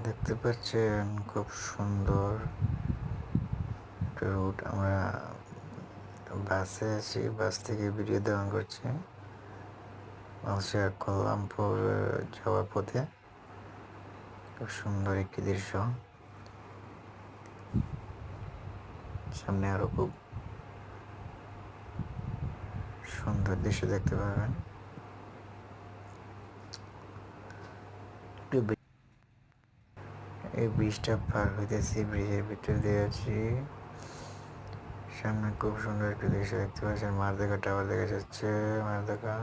দেখতে পাচ্ছেন খুব সুন্দর একটা রুট। আমরা বাসে আছি, বাস থেকে ভিডিও ধারণ করছি মালয়েশিয়া কুয়ালালামপুর যাওয়ার পথে। খুব সুন্দর একটি দৃশ্য। সামনে আরো খুব সুন্দর দৃশ্য দেখতে পাবেন। এই ব্রিজটা পার হইতেছি, ব্রিজের ভিতর দিয়ে আছি। সামনে খুব সুন্দর একটা দৃশ্য দেখতে পাচ্ছেন। মারদেকা টাওয়ার দেখা যাচ্ছে। মারদেকা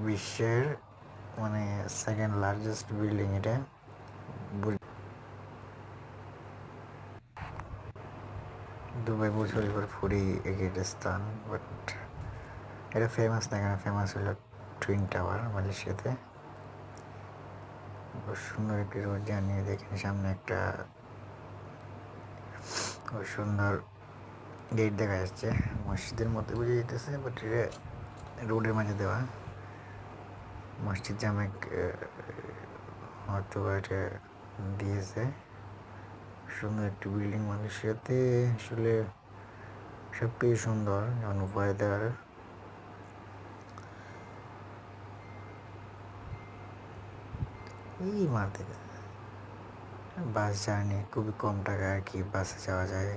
বিশ্বের মানে সেকেন্ড লার্জেস্ট বিল্ডিং এটা। দুবাই বুর্জ খলিফার ফুরি এগের স্থান, বাট এটা ফেমাস না, এখানে ফেমাস হলো টুইন টাওয়ার মালয়েশিয়াতে। খুব সুন্দর একটি রোড জানিয়ে দেখেন সামনে একটা খুব সুন্দর গেট দেখা যাচ্ছে। মসজিদের মধ্যে বুঝে যেতেছে, বাট এটা রোডের মাঝে দেওয়া। মসজিদ জামে হয়তো এটা দিয়েছে। সুন্দর একটি বিল্ডিং মালয়েশিয়াতে আসলে সব কিছু সুন্দর, যেমন ওয়েদার। এই মারতে বাস জার্নি খুবই কম টাকা আর কি, বাসে যাওয়া যায়।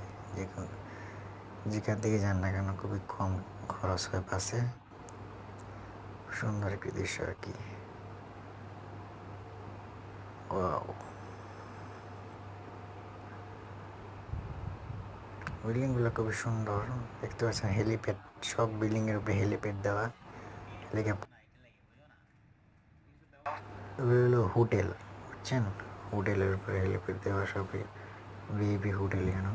যেখান থেকে যান না কেন খুবই কম খরচ হয় বাসে। সুন্দর একটি দৃশ্য আর কি। বিল্ডিংগুলো খুবই সুন্দর দেখতে পাচ্ছেন। হেলিপ্যাড, সব বিল্ডিংয়ের উপরে হেলিপ্যাড দেওয়া। হেলিকপ্টার হলো হোটেল, বুঝছেন? হোটেলের উপরে হেলিপ্যাড দেওয়া, সবই ভিআইপি হোটেল এখানে।